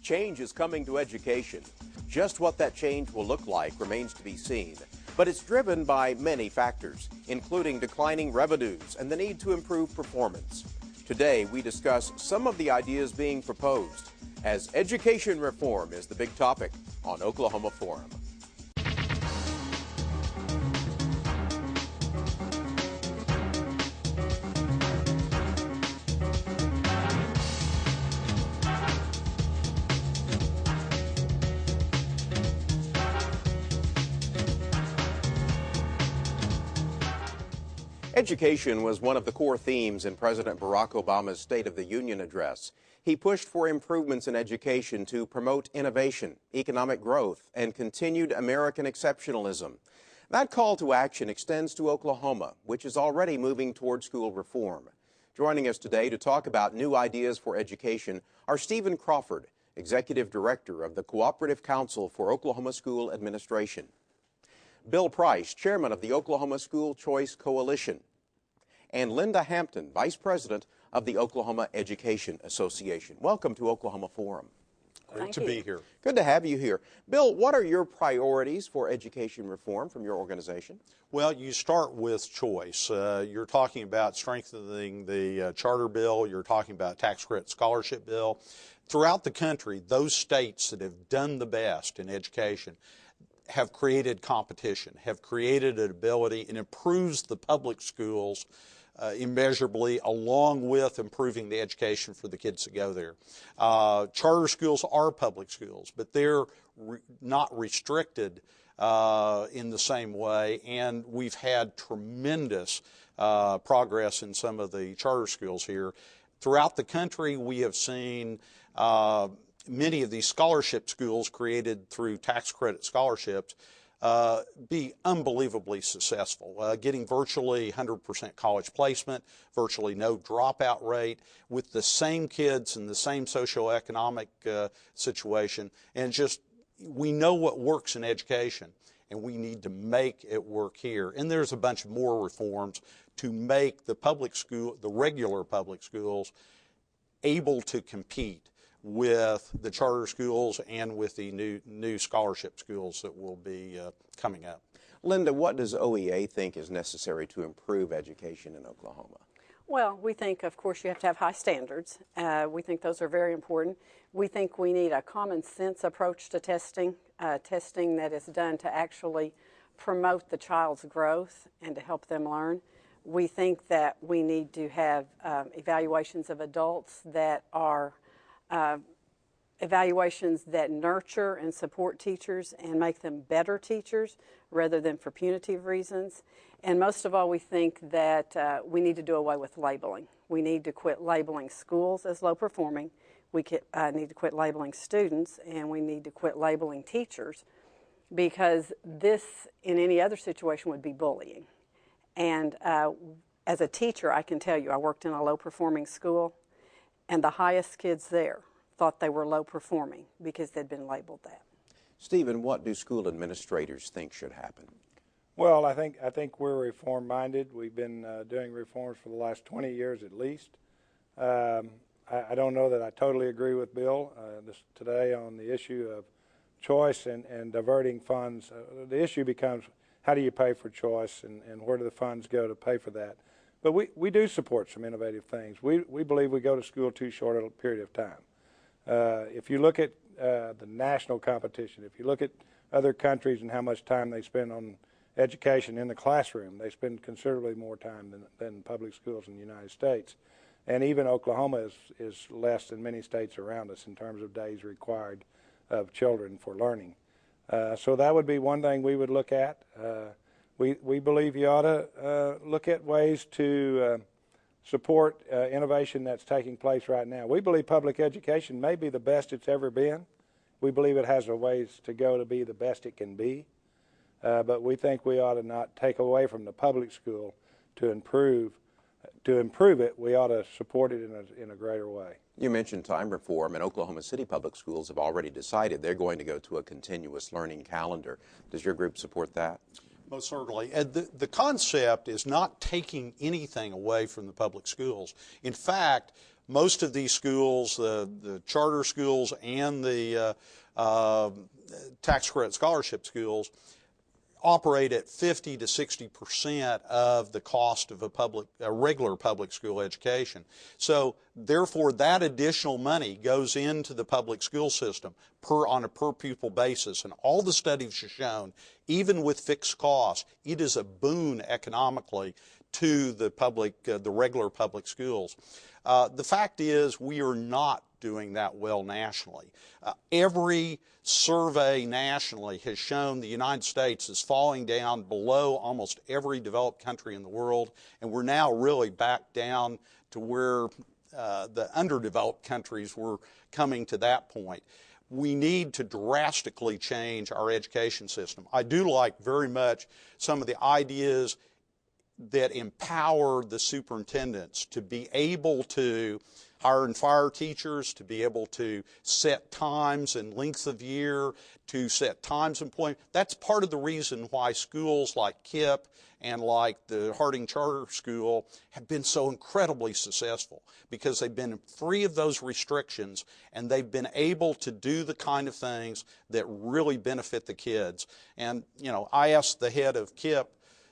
Change is coming to education. Just what that change will look like remains to be seen. But it's driven by many factors, including declining revenues and the need to improve performance. Today, we discuss some of the ideas being proposed, as education reform is the big topic on Oklahoma Forum. Education was one of the core themes in President Barack Obama's State of the Union address. He pushed for improvements in education to promote innovation, economic growth, and continued American exceptionalism. That call to action extends to Oklahoma, which is already moving toward school reform. Joining us today to talk about new ideas for education are Stephen Crawford, Executive Director of the Cooperative Council for Oklahoma School Administration; Bill Price, Chairman of the Oklahoma School Choice Coalition; and Linda Hampton, Vice President of the Oklahoma Education Association. Welcome to Oklahoma Forum. Great to be here. Good to have you here. Bill, what are your priorities for education reform from your organization? Well, you start with choice. You're talking about strengthening the charter bill. You're talking about tax credit scholarship bill. Throughout the country, those states that have done the best in education have created competition, have created an ability, and improves the public schools immeasurably, along with improving the education for the kids that go there. Charter schools are public schools, but they're not restricted in the same way, and we've had tremendous progress in some of the charter schools here. Throughout the country, we have seen many of these scholarship schools created through tax credit scholarships be unbelievably successful, getting virtually 100% college placement, virtually no dropout rate, with the same kids in the same socioeconomic situation. And just, we know what works in education, and we need to make it work here. And there's a bunch of more reforms to make the public school, the regular public schools, able to compete with the charter schools and with the new scholarship schools that will be coming up. Linda, what does OEA think is necessary to improve education in Oklahoma? Well, we think, of course, you have to have high standards. We think those are very important. We think we need a common sense approach to testing, testing that is done to actually promote the child's growth and to help them learn. We think that we need to have evaluations of adults that are evaluations that nurture and support teachers and make them better teachers rather than for punitive reasons. And most of all, we think that we need to do away with labeling. We need to quit labeling schools as low performing. We need to quit labeling students, and we need to quit labeling teachers, because this, in any other situation, would be bullying. And as a teacher, I can tell you, I worked in a low performing school, and the highest kids there thought they were low performing because they'd been labeled that. Stephen, what do school administrators think should happen? Well, I think we're reform minded. We've been doing reforms for the last 20 years at least. I don't know that I totally agree with Bill today on the issue of choice and diverting funds. The issue becomes, how do you pay for choice, and where do the funds go to pay for that? But we do support some innovative things. We believe we go to school too short a period of time. If you look at the national competition, if you look at other countries and how much time they spend on education in the classroom, they spend considerably more time than public schools in the United States. And even Oklahoma is less than many states around us in terms of days required of children for learning. So that would be one thing we would look at. We believe you ought to look at ways to support innovation that's taking place right now. We believe public education may be the best it's ever been. We believe it has a ways to go to be the best it can be. But we think we ought to not take away from the public school to improve it. We ought to support it in a greater way. You mentioned time reform, and Oklahoma City Public Schools have already decided they're going to go to a continuous learning calendar. Does your group support that? Most certainly. The concept is not taking anything away from the public schools. In fact, most of these schools, the charter schools and the tax credit scholarship schools, operate at 50 to 60% of the cost of a regular public school education. So therefore, that additional money goes into the public school system on a per pupil basis. And all the studies have shown, even with fixed costs, it is a boon economically to the regular public schools. The fact is, we are not doing that well nationally. Every survey nationally has shown the United States is falling down below almost every developed country in the world, and we're now really back down to where the underdeveloped countries were coming to that point. We need to drastically change our education system. I do like very much some of the ideas that empower the superintendents to be able to hire and fire teachers, to be able to set times and lengths of year, to set times of employment. That's part of the reason why schools like KIPP and like the Harding Charter School have been so incredibly successful, because they've been free of those restrictions and they've been able to do the kind of things that really benefit the kids. And, I asked the head of KIPP,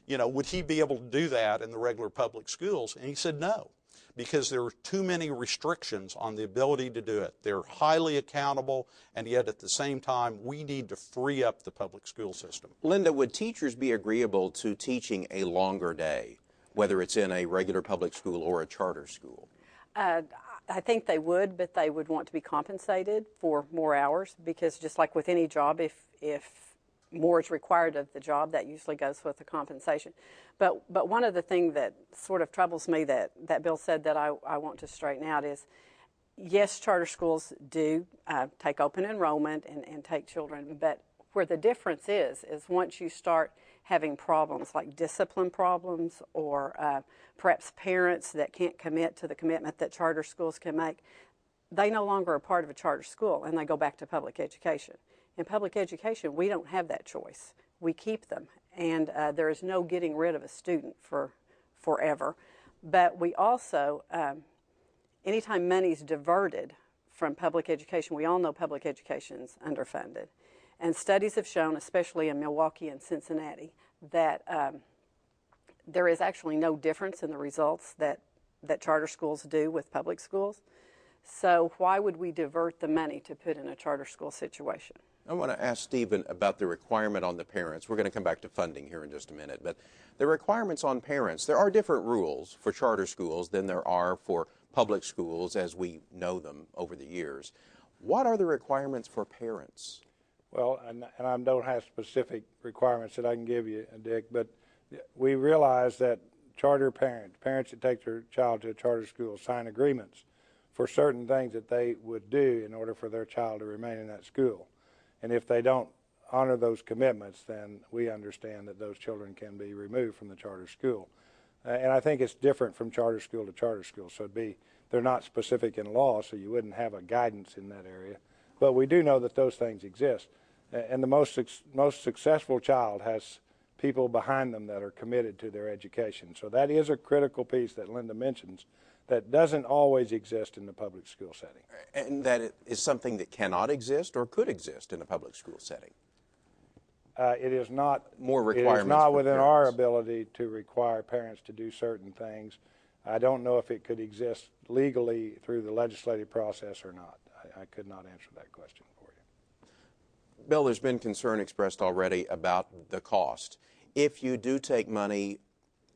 would he be able to do that in the regular public schools? And he said no, because there are too many restrictions on the ability to do it. They're highly accountable, and yet at the same time, we need to free up the public school system. Linda, would teachers be agreeable to teaching a longer day, whether it's in a regular public school or a charter school? I think they would, but they would want to be compensated for more hours, because just like with any job, if more is required of the job, that usually goes with the compensation. But one of the things that sort of troubles me that Bill said that I want to straighten out is, yes, charter schools do take open enrollment and take children, but where the difference is once you start having problems like discipline problems or perhaps parents that can't commit to the commitment that charter schools can make, they no longer are part of a charter school and they go back to public education. In public education, we don't have that choice. We keep them, and there is no getting rid of a student for forever. But we also, anytime money is diverted from public education, we all know public education is underfunded. And studies have shown, especially in Milwaukee and Cincinnati, that there is actually no difference in the results that charter schools do with public schools. So why would we divert the money to put in a charter school situation? I want to ask Stephen about the requirement on the parents. We're going to come back to funding here in just a minute, but the requirements on parents, there are different rules for charter schools than there are for public schools as we know them over the years. What are the requirements for parents? Well, and I don't have specific requirements that I can give you, Dick, but we realize that charter parents that take their child to a charter school sign agreements for certain things that they would do in order for their child to remain in that school. And if they don't honor those commitments, then we understand that those children can be removed from the charter school. And I think it's different from charter school to charter school. So they're not specific in law, so you wouldn't have a guidance in that area. But we do know that those things exist. And the most successful child has people behind them that are committed to their education. So that is a critical piece that Linda mentions that doesn't always exist in the public school setting. And that it is something that cannot exist or could exist in a public school setting? It is not. More requirements. It is not within parents. our ability to require parents to do certain things. I don't know if it could exist legally through the legislative process or not. I could not answer that question for you. Bill, there's been concern expressed already about the cost. If you do take money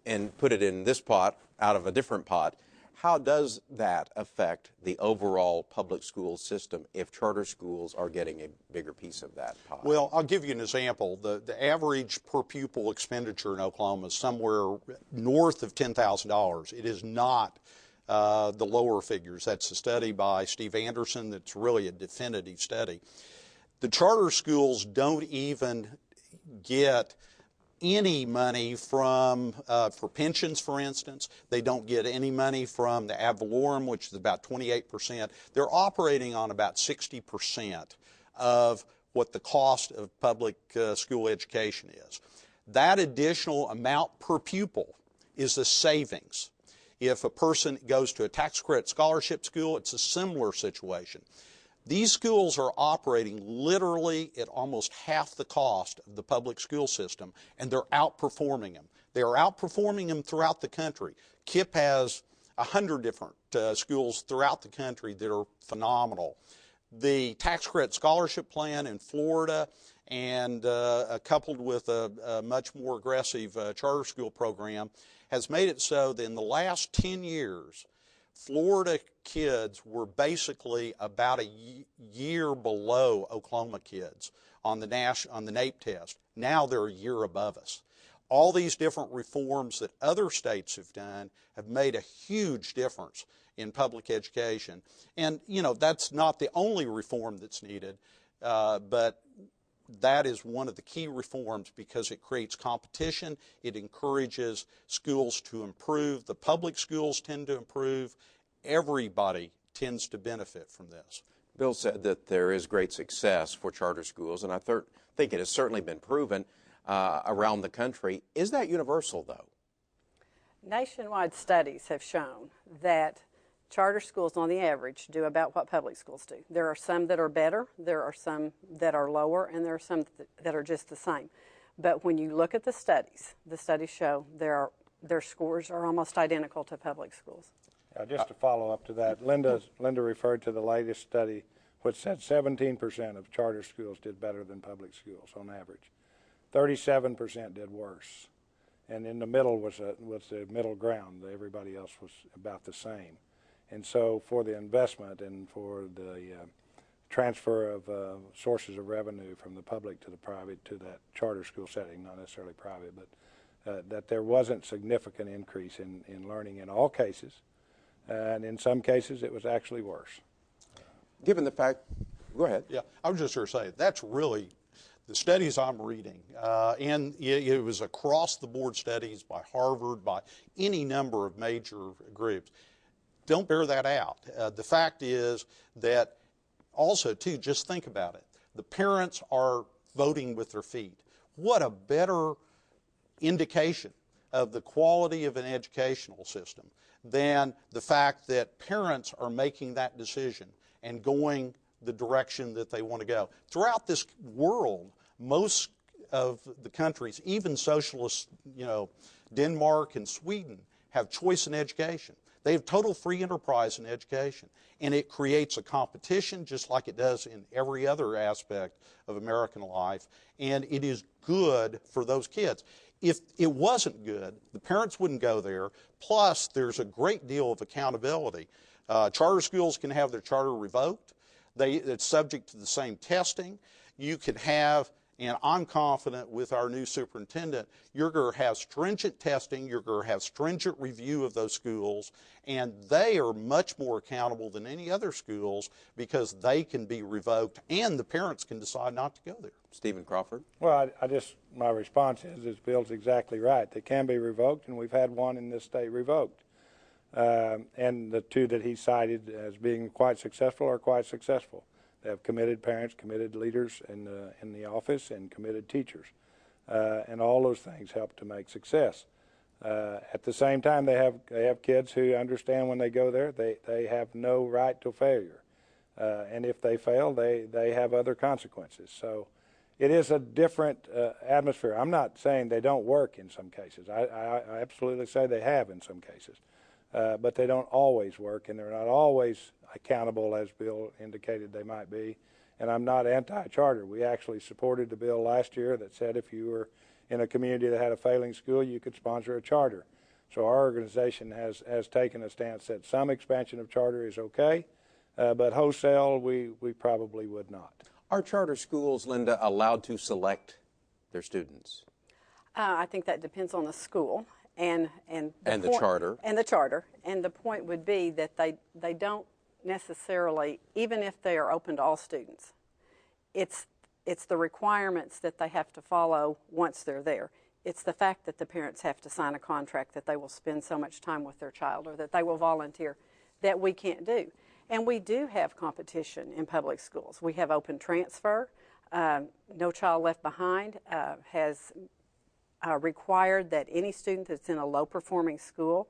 and put it in this pot out of a different pot, how does that affect the overall public school system if charter schools are getting a bigger piece of that pie? Well, I'll give you an example. The average per pupil expenditure in Oklahoma is somewhere north of $10,000. It is not the lower figures. That's a study by Steve Anderson that's really a definitive study. The charter schools don't even get any money from, for pensions, for instance. They don't get any money from the ad valorem, which is about 28%. They're operating on about 60% of what the cost of public school education is. That additional amount per pupil is a savings. If a person goes to a tax credit scholarship school, it's a similar situation. These schools are operating literally at almost half the cost of the public school system, and they're outperforming them. They are outperforming them throughout the country. KIPP has 100 different schools throughout the country that are phenomenal. The tax credit scholarship plan in Florida, and coupled with a much more aggressive charter school program, has made it so that in the last 10 years, Florida kids were basically about a year below Oklahoma kids on the NAEP test. Now they're a year above us. All these different reforms that other states have done have made a huge difference in public education. And, you know, that's not the only reform that's needed, but that is one of the key reforms because it creates competition. It encourages schools to improve. The public schools tend to improve. Everybody tends to benefit from this. Bill said that there is great success for charter schools, and I think it has certainly been proven around the country. Is that universal, though? Nationwide studies have shown that charter schools, on the average, do about what public schools do. There are some that are better, there are some that are lower, and there are some that are just the same. But when you look at the studies show their scores are almost identical to public schools. Just to follow up to that, Linda referred to the latest study, which said 17% of charter schools did better than public schools on average. 37% did worse. And in the middle was the middle ground. Everybody else was about the same. And so for the investment and for the transfer of sources of revenue from the public to the private to that charter school setting, not necessarily private, but that there wasn't significant increase in learning in all cases. And in some cases, it was actually worse. Given the fact, go ahead. Yeah, I was just going to say, that's really the studies I'm reading, and it was across-the-board studies by Harvard, by any number of major groups, don't bear that out. The fact is that also, too, just think about it. The parents are voting with their feet. What a better indication of the quality of an educational system than the fact that parents are making that decision and going the direction that they want to go. Throughout this world, most of the countries, even socialist, Denmark and Sweden, have choice in education. They have total free enterprise in education, and it creates a competition just like it does in every other aspect of American life, and it is good for those kids. If it wasn't good, the parents wouldn't go there, plus there's a great deal of accountability. Charter schools can have their charter revoked. It's subject to the same testing. You can have, and I'm confident with our new superintendent, you're going to have stringent testing, you're going to have stringent review of those schools, and they are much more accountable than any other schools because they can be revoked and the parents can decide not to go there. Stephen Crawford? Well, my response is Bill's exactly right. They can be revoked, and we've had one in this state revoked. And the two that he cited as being quite successful are quite successful. They have committed parents, committed leaders in the office, and committed teachers. And all those things help to make success. At the same time, they have kids who understand when they go there, they have no right to failure. And if they fail, they have other consequences. So it is a different atmosphere. I'm not saying they don't work in some cases. I absolutely say they have in some cases. But they don't always work, and they're not always accountable, as Bill indicated they might be. And I'm not anti-charter. We actually supported the bill last year that said if you were in a community that had a failing school, you could sponsor a charter. So our organization has taken a stance that some expansion of charter is okay, but wholesale we probably would not. Are charter schools, Linda, allowed to select their students? I think that depends on the school. And the charter. And the charter. And the point would be that they don't necessarily, even if they are open to all students, it's the requirements that they have to follow once they're there. It's the fact that the parents have to sign a contract that they will spend so much time with their child or that they will volunteer that we can't do. And we do have competition in public schools. We have open transfer. No Child Left Behind has required that any student that's in a low-performing school